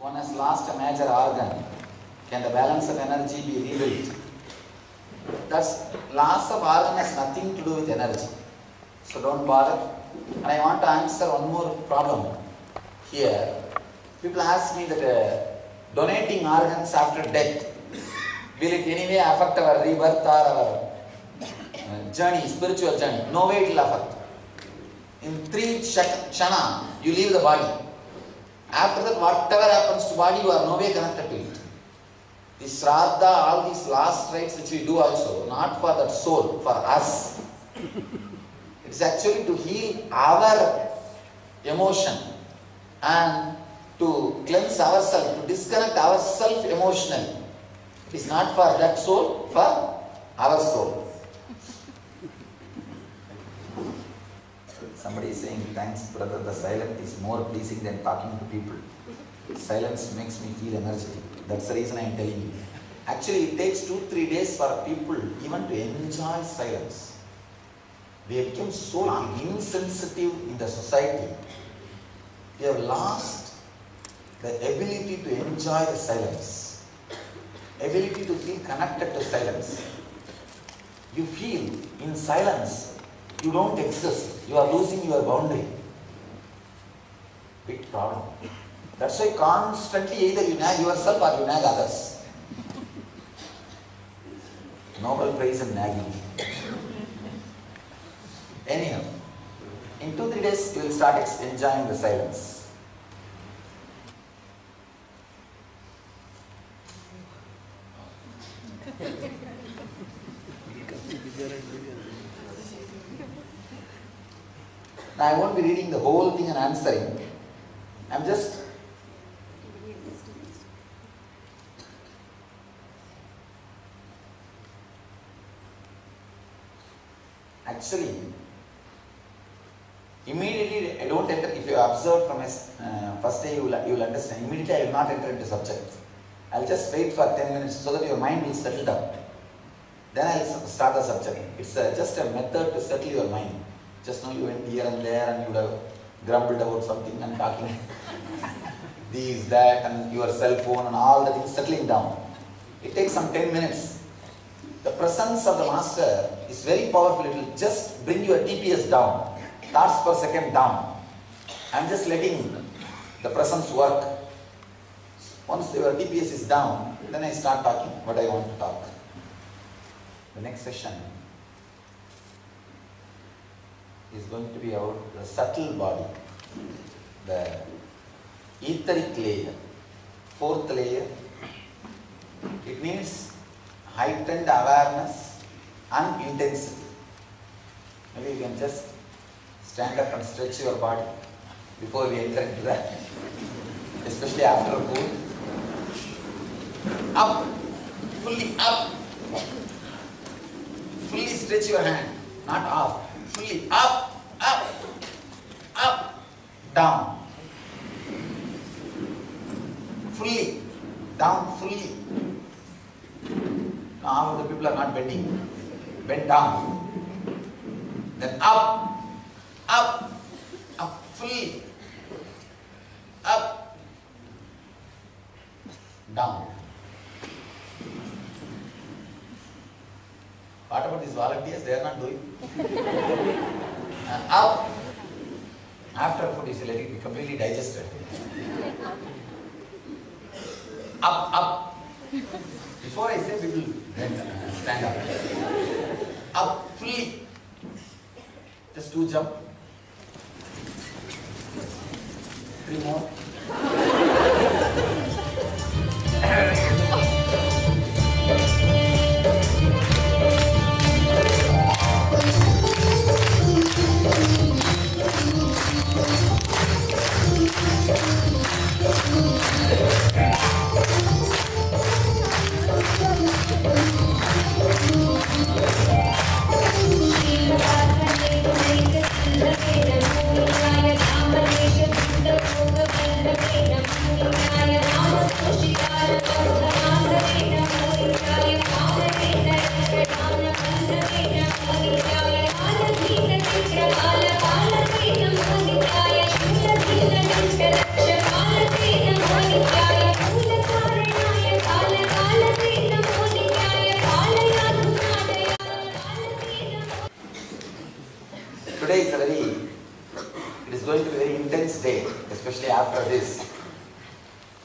one has lost a major organ, can the balance of energy be rebuilt? That's loss of organ has nothing to do with energy. So don't bother. And I want to answer one more problem here. People ask me that donating organs after death, will it anyway affect our rebirth or our journey, spiritual journey? No way it will affect. In 3 kshana, you leave the body. After that, whatever happens to body, you are no way connected to it. The Shraddha, all these last rites which we do also, not for that soul, for us. It's actually to heal our emotion and to cleanse ourselves, to disconnect ourselves emotionally. It's not for that soul, for our soul. Somebody is saying, thanks brother, the silence is more pleasing than talking to people. Silence makes me feel energetic. That's the reason I am telling you. Actually, it takes 2-3 days for people even to enjoy silence. We have become so insensitive in the society. We have lost the ability to enjoy the silence. Ability to feel connected to silence. You feel in silence, you don't exist. You are losing your boundary. Big problem. That's why constantly either you nag yourself or you nag others. Nobel Prize in nagging. Anyhow, in 2-3 days you will start enjoying the silence. Now I won't be reading the whole thing and answering. I'm just actually immediately I don't enter. If you observe from first day, you will understand. Immediately I will not enter into subject. I'll just wait for 10 minutes so that your mind will settle down. Then I'll start the subject. It's just a method to settle your mind. Just now you went here and there and you would have grumbled about something and talking these, that, and your cell phone and all the things settling down. It takes some 10 minutes. The presence of the master is very powerful. It will just bring your TPS down, thoughts per second down. I'm just letting the presence work. Once your TPS is down, then I start talking what I want to talk. The next session is going to be about the subtle body, the etheric layer, 4th layer. It needs heightened awareness and intensity. Maybe you can just stand up and stretch your body before we enter into that, especially after a pool. Up, fully up. Fully stretch your hand, not off. Fully up, up, up, down. Fully, down, fully. Now the people are not bending. Bend down. Then up, up, up, fully. Up, down. What about these volunteers? They are not doing. Up. After food, you let it be completely digested. Up, up. Before I say, people stand up. Up, fully. Just 2 jump. 3 more. Thank you.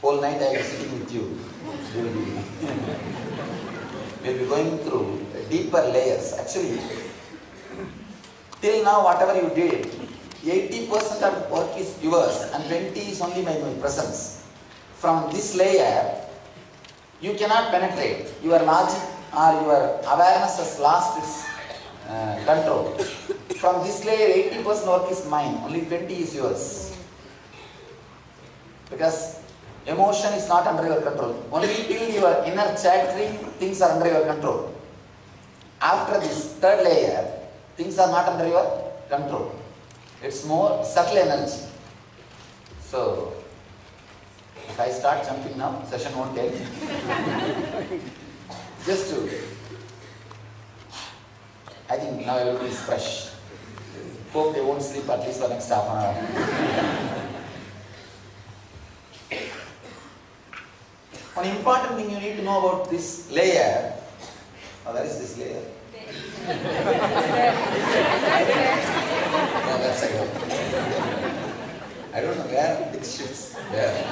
Whole night I will be sitting with you. We'll be going through deeper layers. Actually, till now whatever you did, 80% of work is yours and 20% is only my presence. From this layer, you cannot penetrate. Your logic or your awareness has lost its control. From this layer, 80% work is mine, only 20% is yours. Because emotion is not under your control. Only till your inner chattering, things are under your control. After this third layer, things are not under your control. It's more subtle energy. So, if I start jumping now, session won't end. Just to, I think now everybody is fresh. Hope they won't sleep at least for next half an hour. One important thing you need to know about this layer. Oh, where is this layer? No, that's like I don't know where it shifts. There.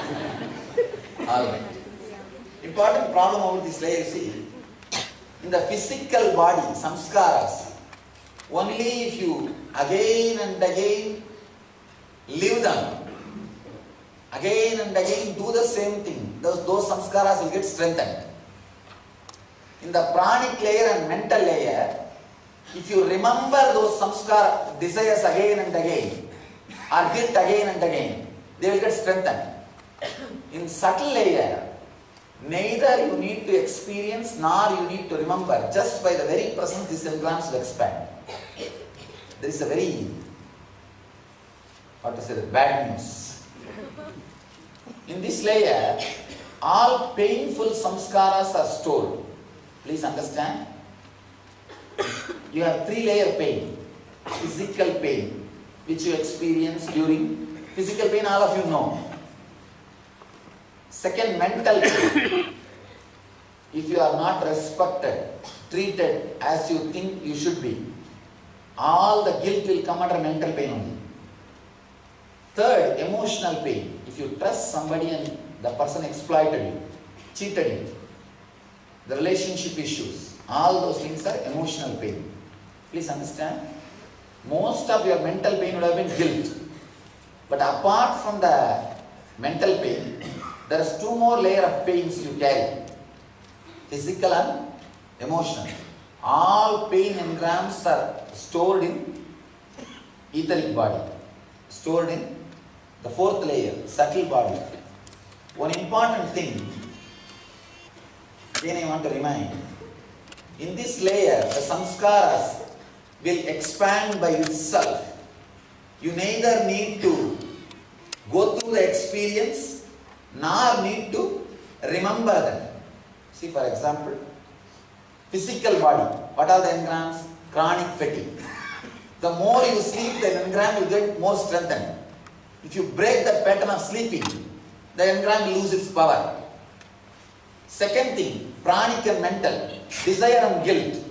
Alright. Important problem about this layer, see, in the physical body, samskaras, only if you again and again live them, again and again do the same thing, those samskaras will get strengthened. In the pranic layer and mental layer, if you remember those samskara desires again and again, or guilt again and again, they will get strengthened. In subtle layer, neither you need to experience nor you need to remember. Just by the very presence, these engrams will expand. There is a very, bad news. In this layer, all painful samskaras are stored. Please understand. You have 3-layer pain. Physical pain, which you experience during physical pain, all of you know. Second, mental pain. If you are not respected, treated as you think you should be, all the guilt will come under mental pain only. Third, emotional pain. If you trust somebody and the person exploited you, cheated you, the relationship issues, all those things are emotional pain. Please understand. Most of your mental pain would have been guilt. But apart from the mental pain, there is 2 more layers of pains you carry. Physical and emotional. All pain engrams are stored in etheric body. Stored in the 4th layer, subtle body. One important thing, again I want to remind, in this layer, the samskaras will expand by itself. You neither need to go through the experience, nor need to remember them. See, for example, physical body. What are the engrams? Chronic fatigue. The more you sleep, the engram will get more strengthened. If you break the pattern of sleeping, the engram will lose its power. Second thing, pranic and mental, desire and guilt.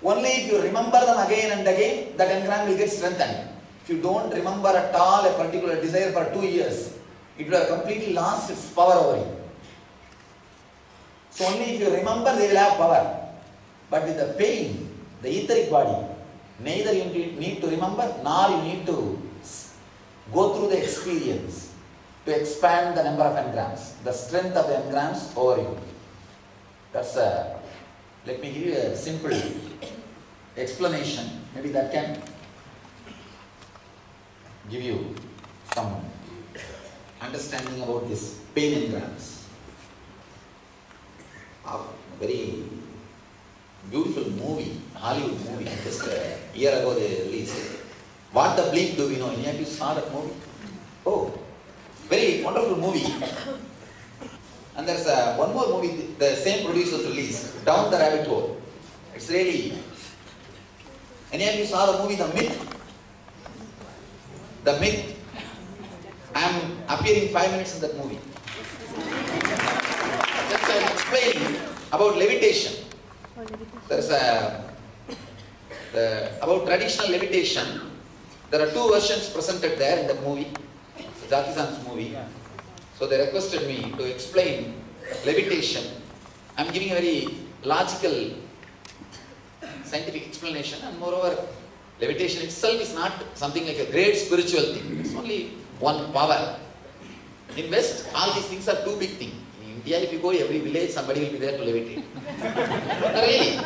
Only if you remember them again and again, that engram will get strengthened. If you don't remember at all a particular desire for 2 years, it will have completely lost its power over you. So only if you remember, they will have power. But with the pain, the etheric body, neither you need to remember, nor you need to go through the experience to expand the number of engrams, the strength of the engrams over you. That's let me give you a simple explanation. Maybe that can give you some understanding about this pain engrams. A very beautiful movie, Hollywood movie, just a year ago they released it. What the Bleep Do We Know? Any of you saw that movie? Oh, very wonderful movie. And there's one more movie, the same producers released, Down the Rabbit Hole. It's really... Any of you saw the movie The Myth? The Myth. I am appearing 5 minutes in that movie. Just explaining about levitation. There's about traditional levitation. There are 2 versions presented there in the movie, Jackie Chan's movie. So they requested me to explain levitation. I'm giving a very logical, scientific explanation, and moreover, levitation itself is not something like a great spiritual thing. It's only one power. In West, all these things are too big things. In India, if you go every village, somebody will be there to levitate. Really.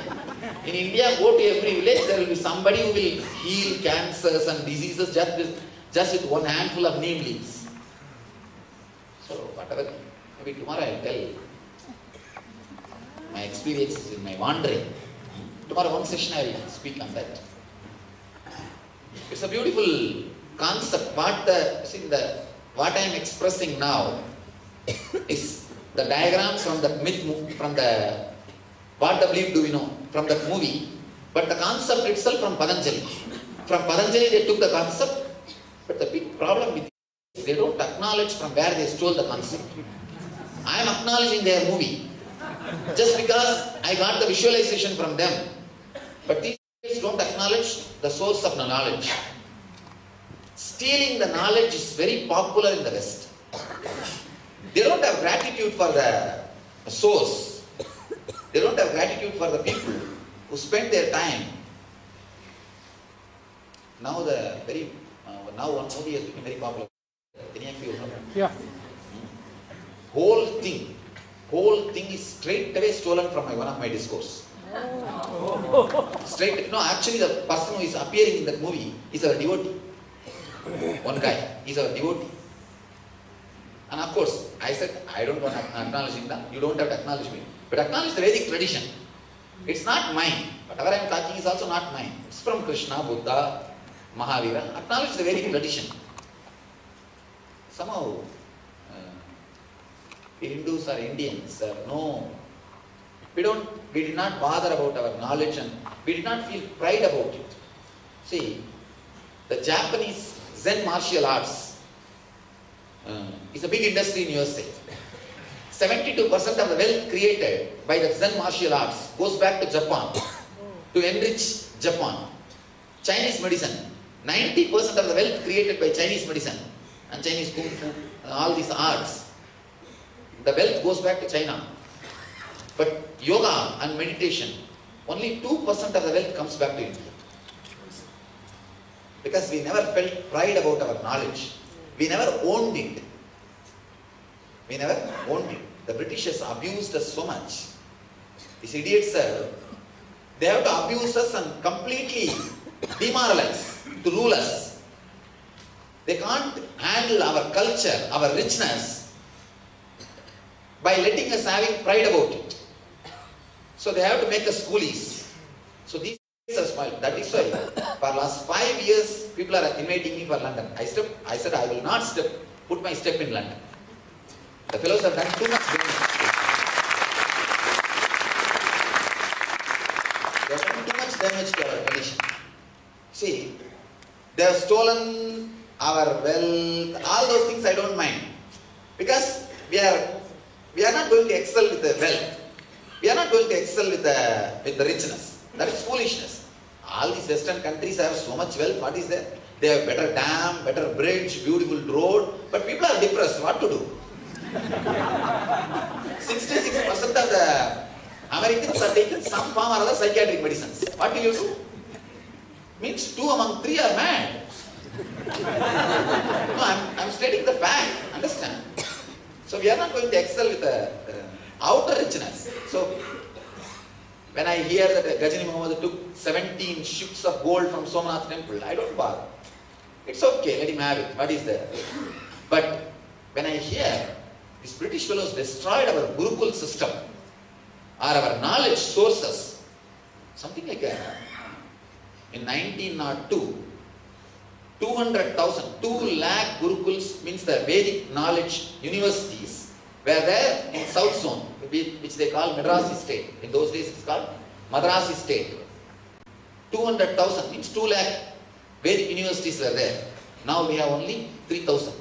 In India, go to every village, there will be somebody who will heal cancers and diseases just with one handful of neem leaves. So, whatever, maybe tomorrow I will tell my experiences in my wandering. Tomorrow, one session I will speak on that. It's a beautiful concept. What I am expressing now is the diagrams from the myth, from the what the belief do we know from that movie, but the concept itself from Patanjali. From Patanjali they took the concept, but the big problem with it, they don't acknowledge from where they stole the concept. I am acknowledging their movie just because I got the visualization from them, but these don't acknowledge the source of the knowledge. Stealing the knowledge is very popular in the West. They don't have gratitude for the source. They don't have gratitude for the people who spent their time. Now now one movie has become very popular. Any of you know? Yeah. Whole thing is straight away stolen from one of my discourse. Straight. No, actually the person who is appearing in that movie is our devotee. One guy is our devotee. And of course, I said, I don't want to acknowledge him. You don't have to acknowledge me. But acknowledge the Vedic tradition. It's not mine. Whatever I am talking is also not mine. It's from Krishna, Buddha, Mahavira. Acknowledge the Vedic tradition. Somehow, Hindus or Indians, no. We did not bother about our knowledge and we did not feel pride about it. See, the Japanese Zen martial arts is a big industry in USA. 72% of the wealth created by the Zen martial arts goes back to Japan to enrich Japan. Chinese medicine, 90% of the wealth created by Chinese medicine and Chinese kung fu, all these arts, the wealth goes back to China. But yoga and meditation, only 2% of the wealth comes back to India. Because we never felt pride about our knowledge. We never owned it. We never owned it. The Britishers abused us so much. These idiots, they have to abuse us and completely demoralize, to rule us. They can't handle our culture, our richness, by letting us having pride about it. So they have to make us coolies. So these are small. That is why for last 5 years people are inviting me for London. I said I will not put my step in London. The fellows have done too much damage. They have done too much damage to our tradition. See, they have stolen our wealth, all those things I don't mind. Because we are not going to excel with the wealth. We are not going to excel with the richness. That is foolishness. All these Western countries have so much wealth. What is there? They have better dam, better bridge, beautiful road. But people are depressed. What to do? 66% of the Americans are taking some form or other psychiatric medicines. What do you do? Means 2 among 3 are mad. No, I'm stating the fact. Understand? So we are not going to excel with the outer richness. So when I hear that Ghajini Muhammad took 17 ships of gold from Somnath temple, I don't bother. It's okay, let him have it. What is there? But when I hear these British fellows destroyed our Gurukul system or our knowledge sources, something like that. In 1902, 200,000, 2 lakh Gurukuls, means the Vedic knowledge universities, were there in South Zone, which they call Madrasi state. In those days it's called Madrasi state. 200,000 means 2 lakh Vedic universities were there. Now we have only 3,000.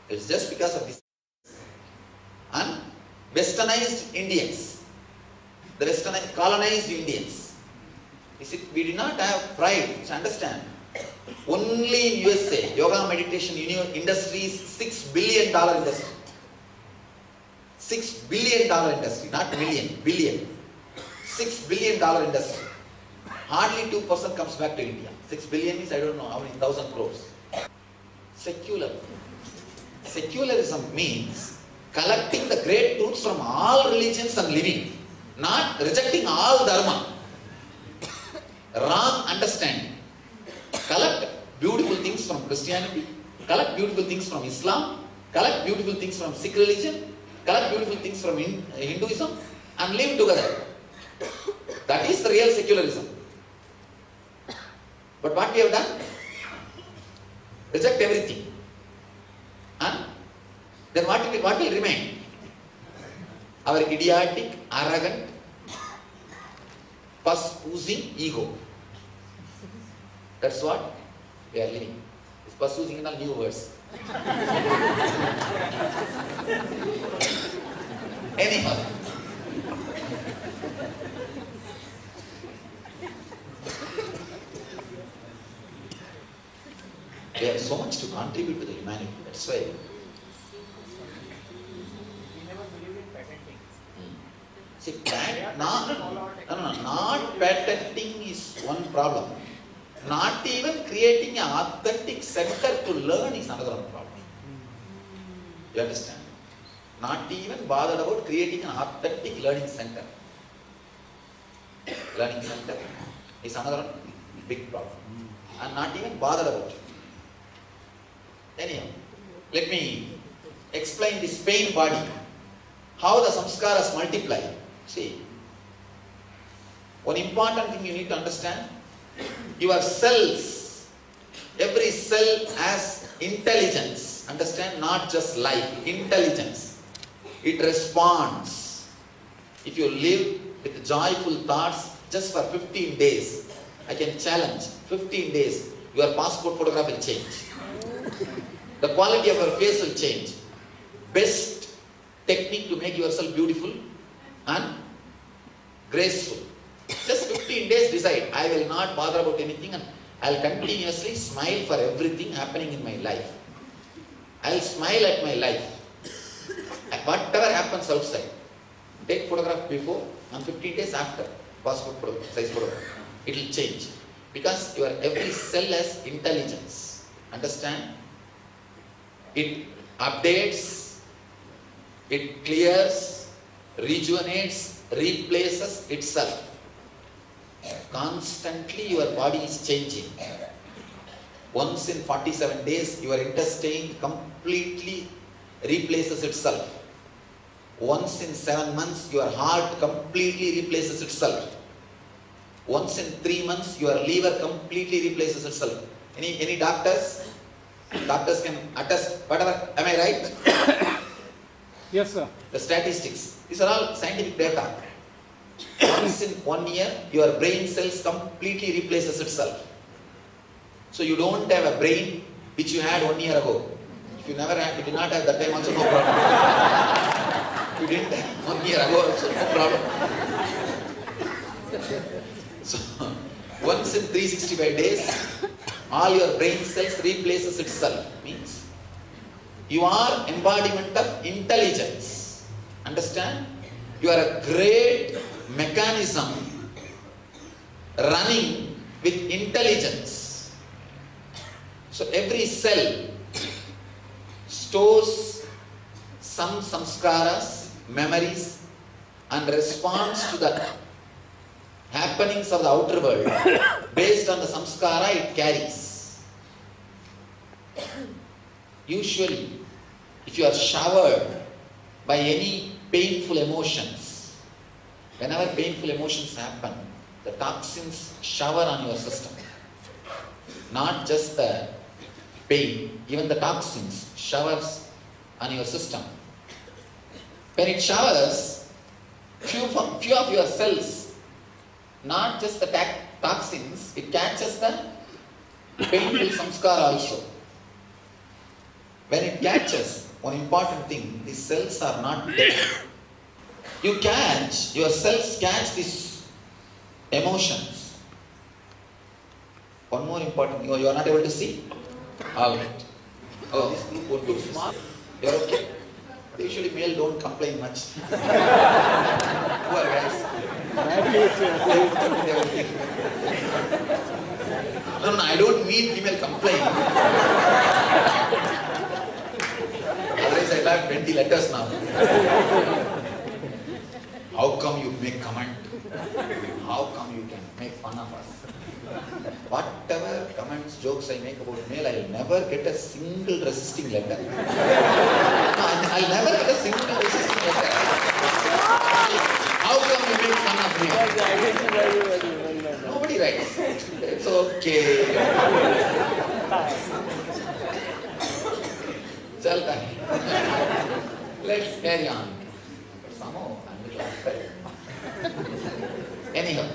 It's just because of this. And westernized Indians, the westernized colonized Indians. We did not have pride. So understand, Only in USA, yoga meditation industry is $6 billion industry. $6 billion industry, not million, billion. $6 billion industry. Hardly 2% comes back to India. 6 billion is I don't know how many thousand crores. Secular. Secularism means collecting the great truths from all religions and living, not rejecting all dharma. Wrong understanding. Collect beautiful things from Christianity, collect beautiful things from Islam, collect beautiful things from Sikh religion, collect beautiful things from Hinduism and live together. That is the real secularism. But what we have done? Reject everything. And then what will remain? Our idiotic, arrogant, pus-oozing ego. That's what we are living. It's pus-oozing in all new words. Anyhow. They have so much to contribute to the humanity. That's why. We never believe in patenting. See, not patenting is one problem. Not even creating an authentic center to learn is another problem. You understand? Not even bothered about creating an authentic learning center. Learning center is another big problem. And not even bothered about it. Anyhow, let me explain this pain body. How the samskaras multiply. See, one important thing you need to understand. Your cells, every cell has intelligence. Understand? Not just life, intelligence. It responds. If you live with joyful thoughts just for 15 days, I can challenge, 15 days, your passport photograph will change. The quality of your face will change. Best technique to make yourself beautiful and graceful. Just 15 days decide, I will not bother about anything and I will continuously smile for everything happening in my life. I will smile at my life. Whatever happens outside. Take photograph before and 15 days after. Passport photograph, size photograph. It will change. Because your every cell has intelligence. Understand? It updates, it clears, rejuvenates, replaces itself. Constantly your body is changing. Once in 47 days, your intestine completely replaces itself. Once in 7 months, your heart completely replaces itself. Once in 3 months, your liver completely replaces itself. Any doctors? Doctors can attest whatever. Am I right? Yes, sir. The statistics. These are all scientific data. Once in 1 year, your brain cells completely replaces itself. So you don't have a brain which you had 1 year ago. If you never had, you did not have that time also, no problem. You didn't have 1 year ago also, no problem. So once in 365 days, all your brain cells replaces itself. Means you are embodiment of intelligence. Understand? You are a great mechanism running with intelligence. So every cell stores some samskaras, memories, and responds to the happenings of the outer world based on the samskara it carries. Usually, if you are showered by any painful emotions, whenever painful emotions happen, the toxins shower on your system. Not just the pain, even the toxins showers on your system. When it showers, few of your cells, not just the toxins, it catches the painful samskara also. When it catches, one important thing, these cells are not dead. Your cells catch these emotions. One more important, you are not able to see? All right. Oh, this group won't be small. You are okay? Usually male don't complain much. Poor guys. No, I don't mean female complain. Otherwise I'll have 20 letters now. How come you make comment? How come you can make fun of us? Whatever comments, jokes I make about male, I'll never get a single resisting letter. No, I'll never get a single resisting letter. How come you make fun of me? Nobody writes. It's okay. Chalta hai. Let's carry on. But somehow I'm a little upset. Anyhow.